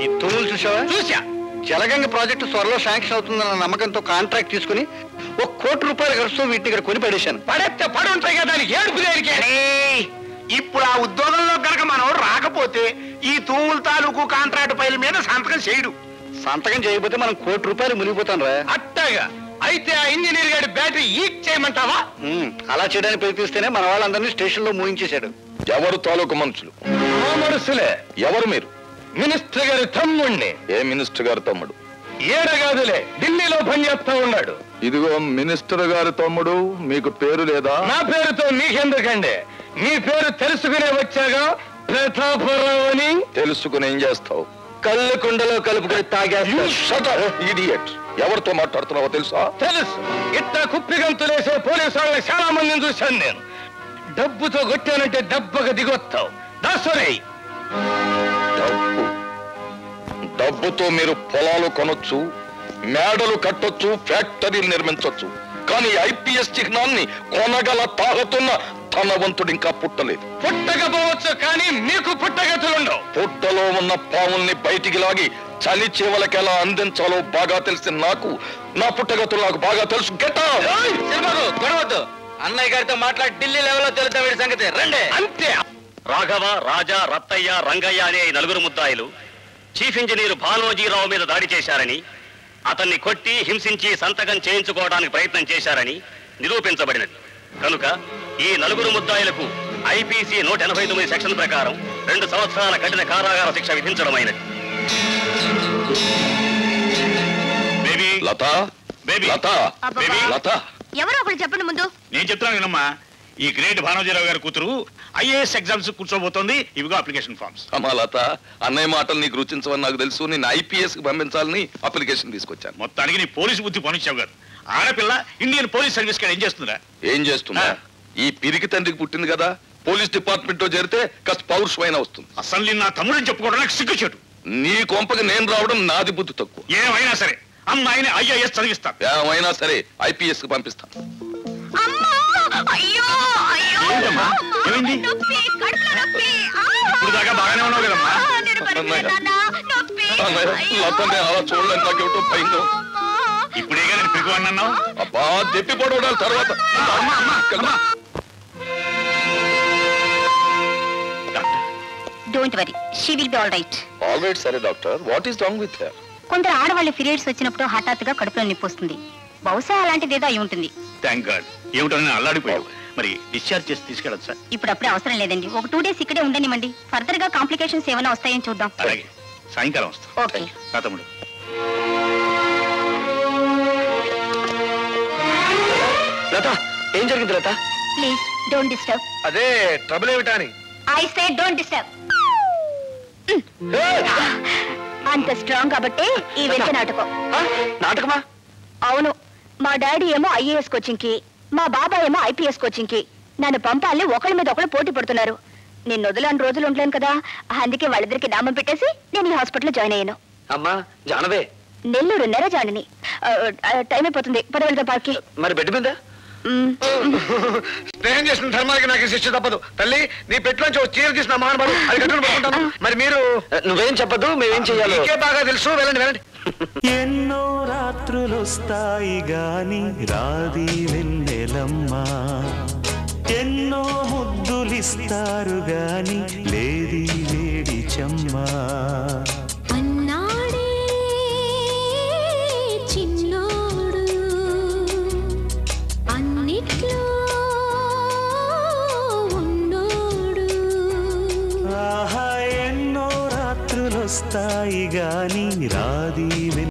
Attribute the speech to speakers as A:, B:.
A: ఈ తూములు చూసావా?
B: చూసా.
A: జలగంగ ప్రాజెక్టు త్వరలో శాంక్షన్ అవుతుందన్న నమ్మకంతో కాంట్రాక్ట్ తీసుకుని ₹1 కోటి ఖర్చుతో వీటిని ఇక్కడ కొని పడేశాను.
B: పడేస్తే పడి ఉంటాయి కదా, దానికి ఏడుపు దేనికే? ఇప్పుడు ఆ ఉద్యోగంలో గనక మనం రాకపోతే ఈ తూముల తాలూకు కాంట్రాక్ట్ ఫైల్ మీద సంతకం చేయడు.
A: సంతకం చేయకపోతే మనం ₹1 మునిగిపోతాం రా.
B: అట్టగా అయితే ఆ ఇంజనీర్ గారి బ్యాటరీ ఈక్ చేయమంటావా?
A: అలా చేయడానికి ప్రయత్నిస్తేనే మన వాళ్ళందరినీ స్టేషన్ లో మూయించేశాడు.
C: ఎవరు తాలూకు మనుషులు?
B: మా మనసులే.
C: ఎవరు మీరు?
B: మినిస్టర్ గారి తమ్ముణ్ణి.
C: ఏ మినిస్టర్ గారి తమ్ముడు?
B: ఏడగాదులే, ఢిల్లీలో పనిచేస్తా ఉన్నాడు.
C: ఇదిగో మినిస్టర్ గారి తమ్ముడు, మీకు పేరు లేదా?
B: నా పేరుతో మీకెందుకండి? మీ పేరు తెలుసుకునే వచ్చాగా. ప్రతాపరావు అని.
C: తెలుసుకుని ఏం చేస్తావు?
A: కళ్ళు కుండలో కలుపుకొని తాగేస్తాడు.
C: ఇడియట్. ఎవరితో మాట్లాడుతున్నావో తెలుసా?
B: తెలుసు. ఇట్లా కుప్పిగంతులేసే పోలీసు వాళ్ళని చాలా మందిని చూశాను నేను. డబ్బుతో కొట్టానంటే దెబ్బగా దిగొస్తావు. దాసరే.
C: డబ్బుతో మీరు పొలాలు కొనొచ్చు, మేడలు కట్టొచ్చు, ఫ్యాక్టరీలు నిర్మించొచ్చు. కానీ ఐపీఎస్ చిహ్నాన్ని కొనగల తాగుతున్న ధనవంతుడు ఇంకా పుట్టలేదు.
B: పుట్టకపోవచ్చు, కానీ మీకు పుట్టగతులుండవు.
C: పుట్టలో ఉన్న పాముల్ని బయటికి లాగి చలి చేవలకి ఎలా అందించాలో బాగా తెలిసిన నాకు నా పుట్టగతులు నాకు బాగా తెలుసు.
A: గొడవద్దు. అన్నయ్య గారితో మాట్లాడి ఢిల్లీ లెవెల్లో తెలుద్దాం వీడి సంగతి. రండి.
B: అంతే.
D: రాఘవ, రాజా, రత్తయ్య, రంగయ్య అనే 4 ముద్దాయిలు చీఫ్ ఇంజనీర్ భానోజీరావు మీద దాడి చేశారని, అతన్ని కొట్టి హింసించి సంతకం చేయించుకోవడానికి ప్రయత్నం చేశారని నిరూపించబడినది. కనుక ఈ 4 ముద్దాయిలకు ఐపీసీ 189 సెక్షన్ ప్రకారం 2 సంవత్సరాల కఠిన కారాగార శిక్ష విధించడమైనది.
C: లత, లత, లత,
E: ఎవరో ఒకరు చెప్పండి ముందు.
B: నేను చెప్తాను వినమ్మా. ఈ గ్రేట్ భానోజీరావు గారి కూతురు ఐఏఎస్ ఎగ్జామ్స్ కూర్చోబోతోంది. ఇవిగో అప్లికేషన్ ఫార్మ్స్.
C: అమ్మా లత, అన్నయ్య మాటలు నీకు రుచించవని నాకు తెలుసు. నేను ఐపీఎస్ కి పంపించాలని అప్లికేషన్ తీసుకొచ్చాను.
B: మొత్తానికి నీ పోలీసు బుద్ధి పనిచ్చావు గారు. ఆడపిల్ల ఇండియన్ పోలీస్ సర్వీస్ ఏం చేస్తుందా?
C: ఏం చేస్తున్నా? ఈ పిరికి తండ్రికి పుట్టింది కదా, పోలీస్ డిపార్ట్మెంట్ లో చేరితే కాస్త పౌరుషమైన వస్తుంది.
B: అసలు నా తమ్ముడిని చెప్పుకోవడానికి సిగ్గుచేటు.
C: నీ కొంపకి నేను రావడం నాది బుద్ధి తక్కువ.
B: ఏమైనా సరే అమ్మాయిని ఐఏఎస్ చదివిస్తాను.
C: ఏమైనా సరే ఐపీఎస్ కి పంపిస్తాను.
B: ఇప్పుడు దాకా బాగానే ఉన్నావు కదమ్మా.
C: లతనే అలా చూడలేదు, నాకేమిటో భయంగా.
B: ఇప్పుడేగా నేను పిగువన్నావు.
C: అబ్బా, దెప్పి పడవడాలి తర్వాత.
E: Don't worry, she will be all right.
C: All right. సరే doctor, what is wrong with her?
E: కొందరు ఆడవాళ్ళు పీరియడ్స్ వచ్చినప్పుడు హఠాత్తుగా కడుపులో నొప్పి వస్తుంది. బహుశా అలాంటిదేదో అయి ఉంటుంది.
B: Thank God. ఏమిటో నేను అల్లాడిపోయావు. మరి డిశ్చార్జ్ చేసి తీసుకెళ్ళచ్చు సార్?
E: ఇప్పుడు అప్పుడే అవసరం లేదండి. ఒక 2 డేస్ ఇక్కడే ఉండనివ్వండి. ఫర్దర్ గా కాంప్లికేషన్స్ ఏమైనా వస్తాయని చూద్దాం.
B: అలాగే, సాయంకాలం వస్తా.
E: ఓకే.
B: నా తమ్ముడు.
A: లత, ఏం జరిగింది లత?
E: Please don't disturb.
A: అదే ట్రబుల్ ఏమిటా అని.
E: I say don't disturb. అంత స్ట్రాంగ్ కాబట్టి ఈ వెంట నాటకం.
A: నాటకమా?
E: అవును. మా డాడీ ఏమో ఐఏఎస్ కోచింగ్ కి, మా బాబాయ్ ఏమో ఐపీఎస్ కోచింగ్ కి. నన్ను పంపాలని ఒకళ్ళ మీద ఒకళ్ళు పోటీ పడుతున్నారు. నేను వదలని రోజులు ఉండలేను కదా, అందుకే వాళ్ళిద్దరికి నామం పెట్టేసి నేను ఈ హాస్పిటల్లో జాయిన్ అయ్యాను.
A: అమ్మా జానవే.
E: నెల్లూరు నెరజానిని. టైం అయిపోతుంది, పదవెళ్తా పార్కి.
A: మరి బెడ్ మీద స్నేహం చేసిన ధర్మానికి నాకు శిక్ష తప్పదు. తల్లి, నీ పెట్టులోంచి ఒక చీర తీసిన మహానుభావుడు, అది కట్టుకుని పడుకుంటాను. మరి మీరు నువ్వేం చెప్పదు, మేమేం చెయ్యాలి నీకే బాగా తెలుసు. వెళ్ళండి వెళ్ళండి.
F: ఎన్నో రాత్రులొస్తాయి గాని రాది వెన్నెలమ్మా, ఎన్నో ముద్దులిస్తారు గాని లేది వేడి చెమ్మా. ఆహా, ఎన్నో రాత్రులొస్తాయి గాని రాది